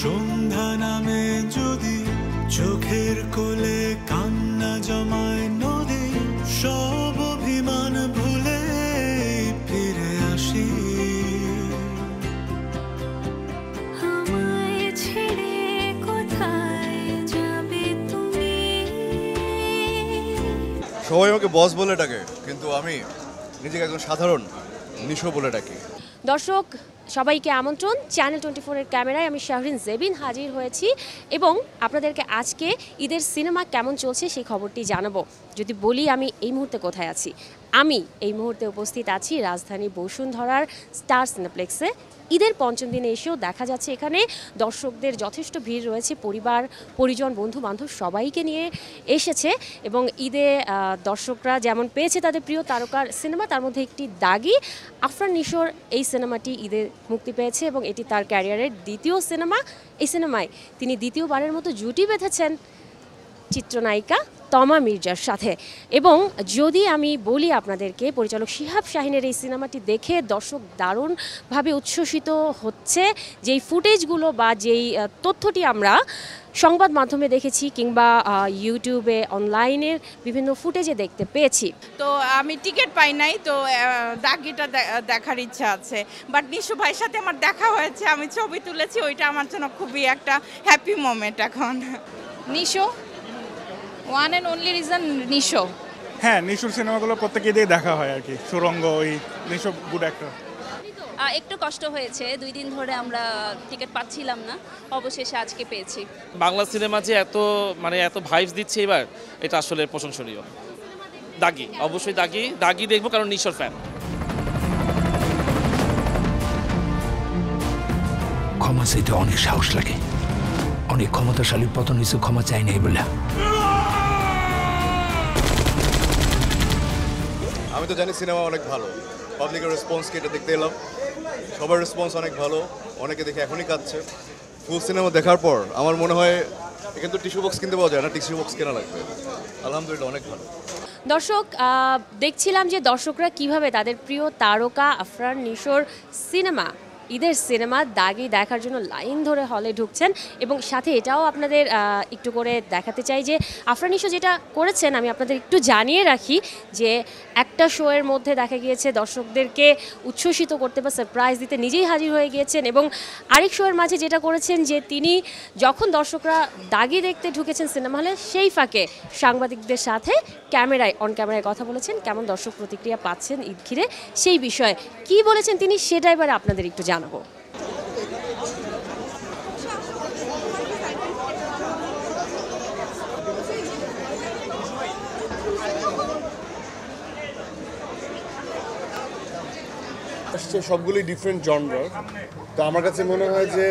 সন্ধ্যা নামে যদি চোখের কোলে কান্না জমায় নদী, সব অভিমান ভুলে ফিরে আসি। আমায় ছেড়ে কোথায় যাবে তুমি? সবাই আমাকে বস বলে ডাকে, কিন্তু আমি নিজেকে একজন সাধারণ নিশো বলে ডাকি। দর্শক সবাইকে আমন্ত্রণ, চ্যানেল 24-এর ক্যামেরায় আমি শাহরিন জেবিন হাজির হয়েছি এবং আপনাদেরকে আজকে ঈদের সিনেমা কেমন চলছে সেই খবরটি জানাবো। যদি বলি আমি এই মুহূর্তে কোথায় আছি, আমি এই মুহূর্তে উপস্থিত আছি রাজধানী বসুন্ধরার স্টার সিনেপ্লেক্সে। ঈদের পঞ্চম দিনে এসেও দেখা যাচ্ছে এখানে দর্শকদের যথেষ্ট ভিড় রয়েছে, পরিবার পরিজন বন্ধু বান্ধব সবাইকে নিয়ে এসেছে এবং ঈদে দর্শকরা যেমন পেয়েছে তাদের প্রিয় তারকার সিনেমা, তার মধ্যে একটি দাগি। আফরান নিশোর এই সিনেমাটি ঈদে মুক্তি পেয়েছে এবং এটি তার ক্যারিয়ারের দ্বিতীয় সিনেমা। এই সিনেমায় তিনি দ্বিতীয়বারের মতো জুটি বেঁধেছেন চিত্রনায়িকা তমা মির্জার সাথে। এবং যদি আমি বলি আপনাদেরকে, পরিচালক শিহাব শাহিনের এই সিনেমাটি দেখে দর্শক দারুণভাবে উচ্ছ্বসিত হচ্ছে। যেই ফুটেজগুলো বা যেই তথ্যটি আমরা সংবাদ মাধ্যমে দেখেছি কিংবা ইউটিউবে অনলাইনের বিভিন্ন ফুটেজে দেখতে পেয়েছি। তো আমি টিকিট পাই নাই, তো দাগিটা দেখার ইচ্ছা আছে। বাট নিশো ভাইয়ের সাথে আমার দেখা হয়েছে, আমি ছবি তুলেছি, ওইটা আমার জন্য খুবই একটা হ্যাপি মোমেন্ট। এখন Nisho one and only reason Nisho. হ্যাঁ, নিশোর সিনেমাগুলো প্রত্যেকে দিয়ে দেখা হয় আর কি। সুরঙ্গ, ওই নিশো গুড অ্যাক্টর। একটু কষ্ট হয়েছে, 2 দিন ধরে আমরা টিকিট পাচ্ছিলাম না, অবশেষে আজকে পেয়েছি। বাংলা সিনেমা যে এত ভাইবস দিচ্ছে এবার, এটা আসলে প্রশংসনীয়। দাগি, অবশ্যই দাগি দেখবো, কারণ নিশোর ফ্যান। ক্ষমা চাইতে অনেক সাহস লাগে, অনেক ক্ষমতাশালীর পতন হয়েছে ক্ষমা চাই নাই বলে। আমি তো জানি সিনেমা অনেক ভালো, পাবলিকের রেসপন্সকে এটা দেখতে এলাম, সবার রেসপন্স অনেক ভালো, অনেকে দেখে এখনই কাঁদছে। ফুল সিনেমা দেখার পর আমার মনে হয় এখানে তো টিস্যু বক্স কিনতে পাওয়া যায় না, টিস্যু বক্স কেনা লাগবে। আলহামদুলিল্লাহ অনেক ভালো। দর্শক দেখছিলাম যে দর্শকরা কিভাবে তাদের প্রিয় তারকা আফরান নিশোর সিনেমা, ঈদের সিনেমা দাগি দেখার জন্য লাইন ধরে হলে ঢুকছেন। এবং সাথে এটাও আপনাদের একটু করে দেখাতে চাই যে আফরান নিশো যেটা করেছেন, আমি আপনাদের একটু জানিয়ে রাখি যে একটা শোয়ের মধ্যে দেখা গিয়েছে দর্শকদেরকে উচ্ছ্বসিত করতে বা সারপ্রাইজ দিতে নিজেই হাজির হয়ে গিয়েছেন। এবং আরেক শোয়ের মাঝে যেটা করেছেন যে তিনি যখন দর্শকরা দাগি দেখতে ঢুকেছেন সিনেমা হলে, সেই ফাঁকে সাংবাদিকদের সাথে অন ক্যামেরায় কথা বলেছেন। কেমন দর্শক প্রতিক্রিয়া পাচ্ছেন ঈদ ঘিরে সেই বিষয়ে কি বলেছেন তিনি, সেটা এবার আপনাদের একটু জানাবো। সবগুলি ডিফারেন্ট জনরার, তো আমার কাছে মনে হয় যে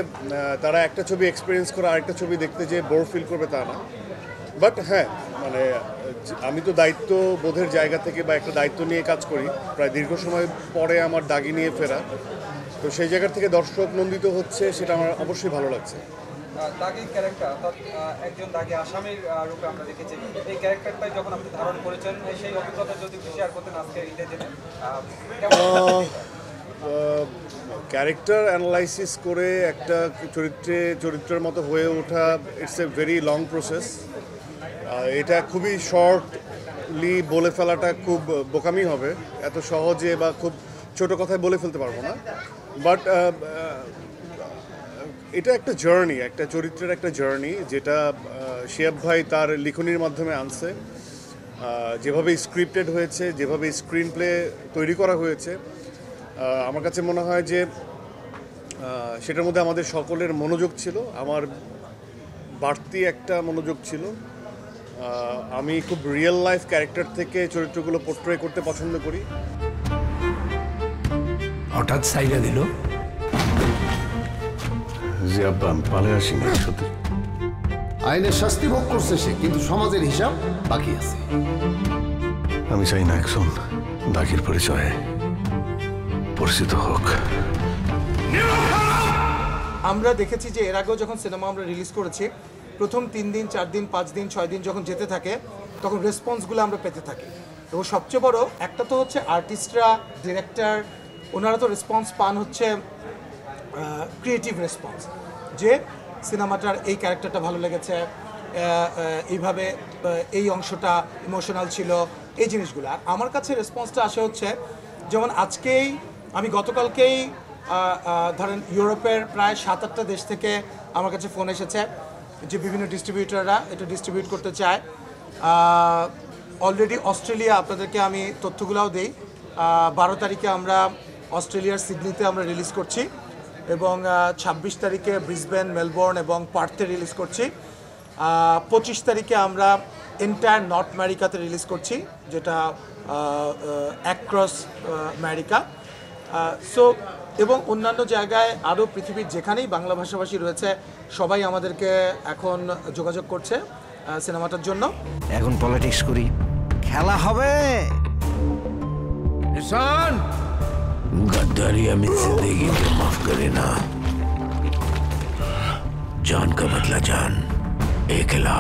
তারা একটা ছবি এক্সপিরিয়েন্স করে আরেকটা ছবি দেখতে যে বোর ফিল করবে তা না। বাট হ্যাঁ, মানে আমি তো দায়িত্ব বোধের জায়গা থেকে বা একটা দায়িত্ব নিয়ে কাজ করি, প্রায় দীর্ঘ সময় পরে আমার দাগি নিয়ে ফেরা, তো সেই জায়গা থেকে দর্শক নন্দিত হচ্ছে, সেটা আমার অবশ্যই ভালো লাগছে। দাগি ক্যারেক্টার, অর্থাৎ একজন দাগি আসামির রূপে আমরা দেখেছি, এই ক্যারেক্টারটাই যখন আপনি ধারণ করেছেন, সেই অভিজ্ঞতা যদি শেয়ার করতেন আজকে ঈদের দিনে। ক্যারেক্টার অ্যানালাইসিস করে একটা চরিত্রের মতো হয়ে ওঠা, it's a very long process. এটা খুবই শর্টলি বলে ফেলাটা খুব বোকামি হবে, এত সহজে বা খুব ছোট কথায় বলে ফেলতে পারবো না। বাট এটা একটা জার্নি, একটা চরিত্রের একটা জার্নি, যেটা শিহাব ভাই তার লিখনির মাধ্যমে আনছে। যেভাবে স্ক্রিপ্টেড হয়েছে, যেভাবে স্ক্রিন প্লে তৈরি করা হয়েছে, আমার কাছে মনে হয় যে সেটার মধ্যে আমাদের সকলের মনোযোগ ছিল, আমার বাড়তি একটা মনোযোগ ছিল। আমি খুব রিয়েল লাইফ ক্যারেক্টার থেকে চরিত্রগুলো পোর্ট্রে করতে পছন্দ করি। হঠাৎ সাইডা দিল যে আব্বা আমি পালে আসিনি, সত্যি আইনের শাস্তি ভোগ করছে সে, কিন্তু সমাজের হিসাব বাকি আছে। আমি চাই না একজন দাগির পরিচয়ে পরিচিত হোক। আমরা দেখেছি যে এর আগেও যখন সিনেমা আমরা রিলিজ করেছি, প্রথম 3 দিন 4 দিন 5 দিন 6 দিন যখন যেতে থাকে, তখন রেসপন্সগুলো আমরা পেতে থাকি। এবং সবচেয়ে বড় একটা তো হচ্ছে আর্টিস্টরা, ডিরেক্টর, ওনারা তো রেসপন্স পান হচ্ছে ক্রিয়েটিভ রেসপন্স। যে সিনেমাটার এই ক্যারেক্টারটা ভালো লেগেছে, এইভাবে এই অংশটা ইমোশনাল ছিল, এই জিনিসগুলো। আর আমার কাছে রেসপন্সটা আসে হচ্ছে যেমন আজকেই আমি গতকালকেই ধরেন ইউরোপের প্রায় 7-8টা দেশ থেকে আমার কাছে ফোন এসেছে যে বিভিন্ন ডিস্ট্রিবিউটাররা এটা ডিস্ট্রিবিউট করতে চায়। অলরেডি অস্ট্রেলিয়া, আপনাদেরকে আমি তথ্যগুলোও দিই, 12 তারিখে আমরা অস্ট্রেলিয়ার সিডনিতে আমরা রিলিজ করছি এবং 26 তারিখে ব্রিসবেন, মেলবোর্ন এবং পার্থে রিলিজ করছি। 25 তারিখে আমরা এন্টায়ার নর্থ আমেরিকাতে রিলিজ করছি, যেটা অ্যাক্রস আমেরিকা। সো এবং অন্যান্য জায়গায় আরও পৃথিবীর যেখানেই বাংলা ভাষাভাষী রয়েছে সবাই আমাদেরকে এখন যোগাযোগ করছে সিনেমাটার জন্য। এখন পলিটিক্স করি, খেলা হবে। निशान गद्दारी अमित जिंदगी को माफ करे ना, जान का बदला जान, एक हिला